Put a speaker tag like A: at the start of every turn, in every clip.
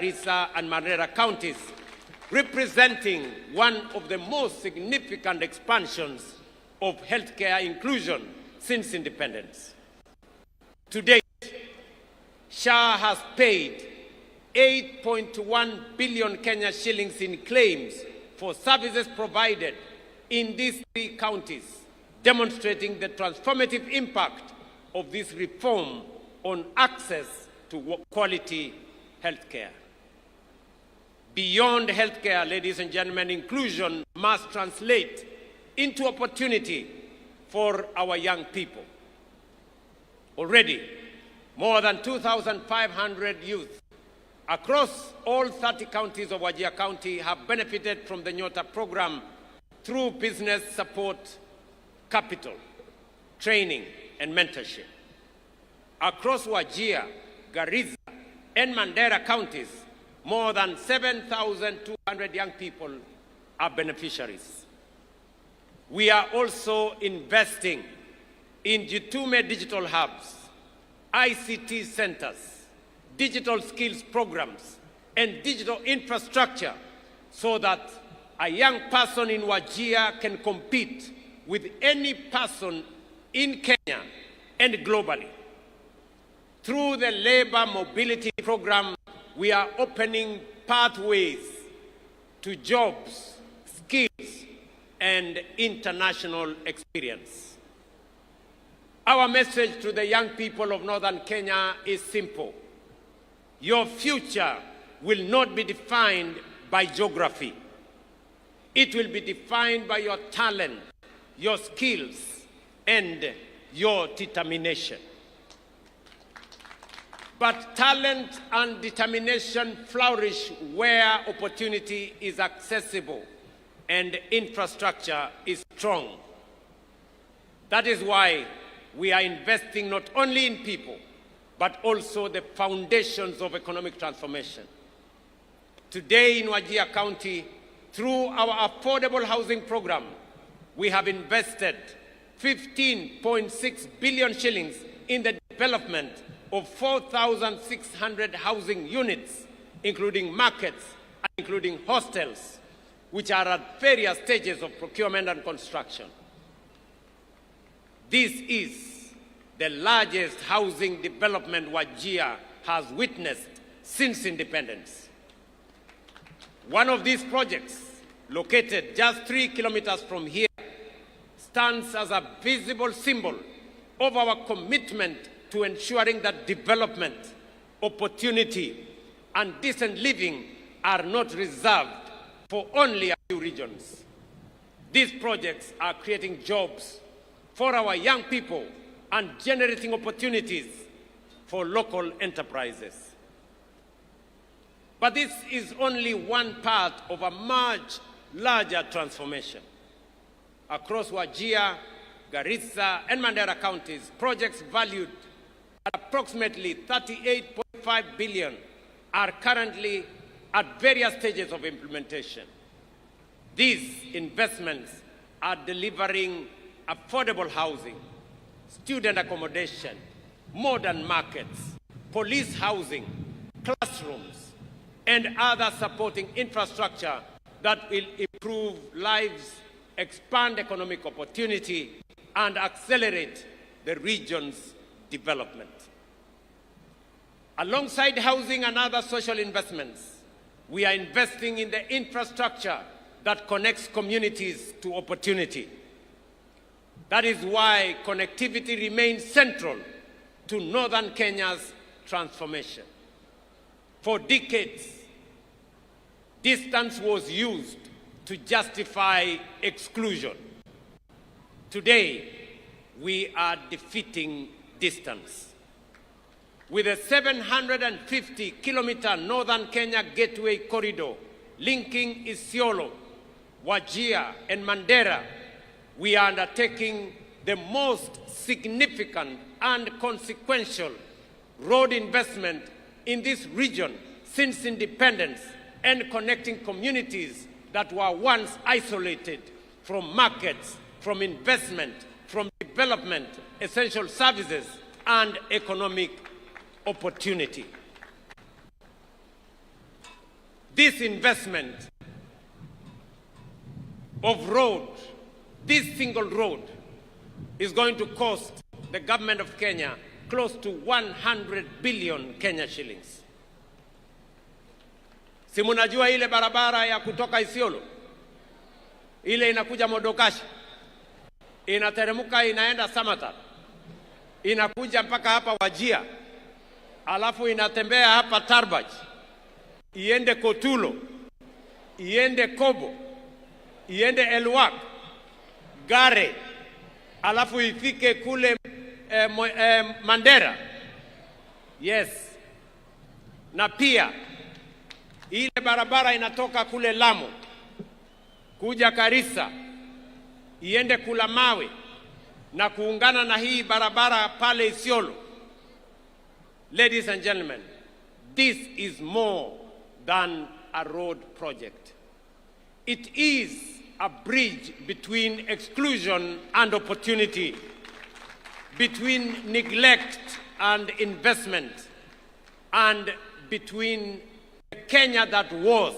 A: Garissa and Mandera counties, representing one of the most significant expansions of healthcare inclusion since independence. To date, SHA has paid 8.1 billion Kenya shillings in claims for services provided in these 3 counties, demonstrating the transformative impact of this reform on access to quality healthcare. Beyond healthcare, ladies and gentlemen, inclusion must translate into opportunity for our young people. Already, more than 2,500 youth across all 30 counties of Wajir County have benefited from the Nyota program through business support, capital, training, and mentorship. Across Wajir, Garissa, and Mandera counties, more than 7,200 young people are beneficiaries. We are also investing in Jitume digital hubs, ICT centers, digital skills programs, and digital infrastructure so that a young person in Wajir can compete with any person in Kenya and globally. Through the labor mobility program, we are opening pathways to jobs, skills, and international experience. Our message to the young people of Northern Kenya is simple. Your future will not be defined by geography. It will be defined by your talent, your skills, and your determination. But talent and determination flourish where opportunity is accessible and infrastructure is strong. That is why we are investing not only in people, but also the foundations of economic transformation. Today in Wajir County, through our affordable housing program, we have invested 15.6 billion shillings in the development of 4,600 housing units, including markets and including hostels, which are at various stages of procurement and construction. This is the largest housing development Wajir has witnessed since independence. One of these projects, located just 3 kilometers from here, stands as a visible symbol of our commitment to ensuring that development, opportunity, and decent living are not reserved for only a few regions. These projects are creating jobs for our young people and generating opportunities for local enterprises. But this is only one part of a much larger transformation. Across Wajir, Garissa, and Mandera counties, projects valued at approximately 38.5 billion are currently at various stages of implementation. These investments are delivering affordable housing, student accommodation, modern markets, police housing, classrooms, and other supporting infrastructure that will improve lives, expand economic opportunity, and accelerate the region's development. Alongside housing and other social investments, we are investing in the infrastructure that connects communities to opportunity. That is why connectivity remains central to Northern Kenya's transformation. For decades, distance was used to justify exclusion. Today, we are defeating distance. With a 750-kilometer Northern Kenya Gateway Corridor linking Isiolo, Wajir, and Mandera, we are undertaking the most significant and consequential road investment in this region since independence, and connecting communities that were once isolated from markets, from investment, from development, essential services, and economic opportunity. this investment of road, this single road, is going to cost the government of Kenya close to 100 billion Kenya shillings. Si munajua ile barabara ya kutoka Isiolo, ile inakuja Modokashi, inateremka inaenda Samata, inakuja mpaka hapa Wajir, alafu inatembea hapa Tarbaj, iende Kotulo, iende Kobo, iende Elwak, Gare, alafu ifike kule Mandera. Yes. Na pia ile barabara inatoka kule Lamu kuja Karisa, iende kula Mawe na kuungana na hii barabara pale Isiolo. Ladies and gentlemen, this is more than a road project. It is a bridge between exclusion and opportunity, between neglect and investment, and between the Kenya that was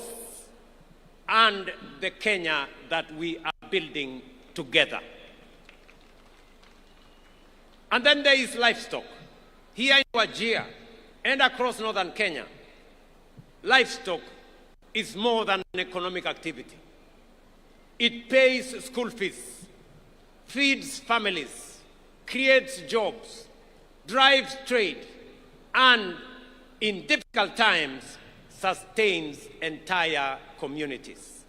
A: and the Kenya that we are building together. And then there is livestock. Here in Wajir and across northern Kenya, livestock is more than an economic activity. It pays school fees, feeds families, creates jobs, drives trade, and in difficult times, sustains entire communities.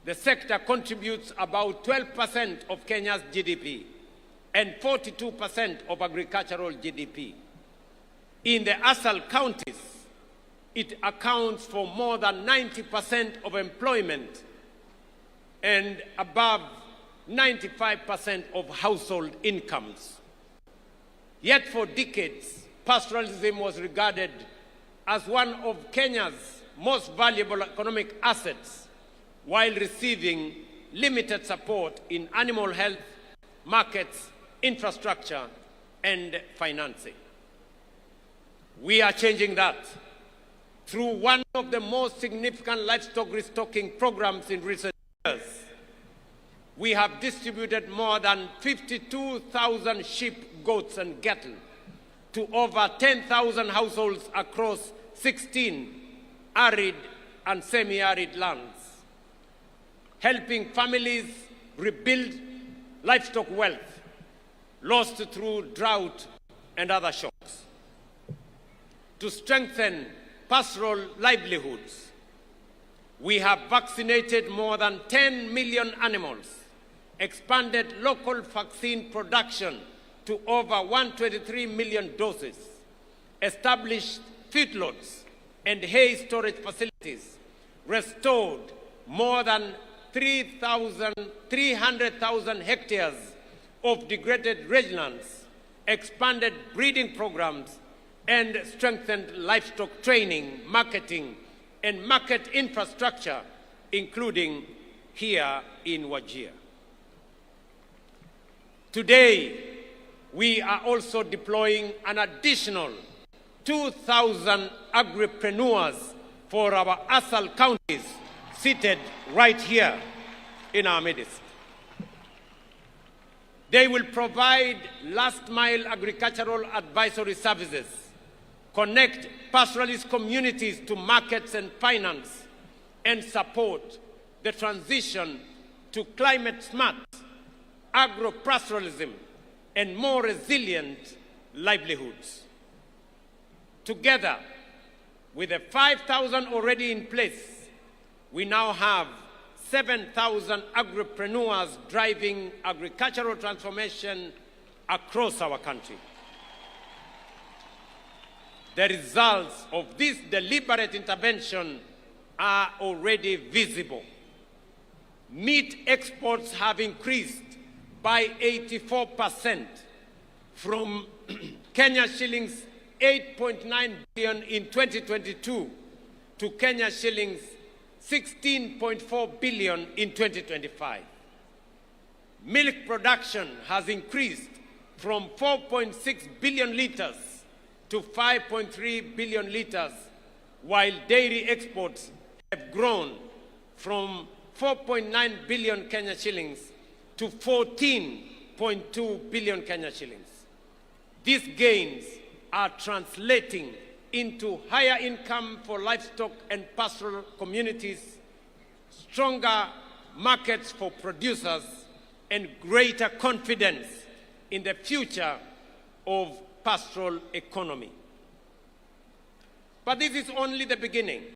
A: The sector contributes about 12% of Kenya's GDP and 42% of agricultural GDP. In the ASAL counties, it accounts for more than 90% of employment and above 95% of household incomes. Yet for decades, pastoralism was regarded as one of Kenya's most valuable economic assets, while receiving limited support in animal health, markets, infrastructure, and financing. We are changing that through one of the most significant livestock restocking programs in recent years. We have distributed more than 52,000 sheep, goats, and cattle to over 10,000 households across 16 arid and semi-arid lands, helping families rebuild livestock wealth lost through drought and other shocks. To strengthen pastoral livelihoods, we have vaccinated more than 10 million animals, expanded local vaccine production to over 123 million doses, established feedlots and hay storage facilities, restored more than 300,000 hectares of degraded rangelands, expanded breeding programs, and strengthened livestock training, marketing, and market infrastructure, including here in Wajir. Today, we are also deploying an additional 2,000 agripreneurs for our ASAL counties, seated right here in our midst. They will provide last-mile agricultural advisory services, connect pastoralist communities to markets and finance, and support the transition to climate-smart agro-pastoralism and more resilient livelihoods. Together, with the 5,000 already in place, we now have 7,000 agripreneurs driving agricultural transformation across our country. The results of this deliberate intervention are already visible. Meat exports have increased by 84% from Kenya shillings 8.9 billion in 2022 to Kenya shillings 16.4 billion in 2025. Milk production has increased from 4.6 billion liters to 5.3 billion liters, while dairy exports have grown from 4.9 billion Kenya shillings to 14.2 billion Kenya shillings. These gains are translating into higher income for livestock and pastoral communities, stronger markets for producers, and greater confidence in the future of pastoral economy. But this is only the beginning.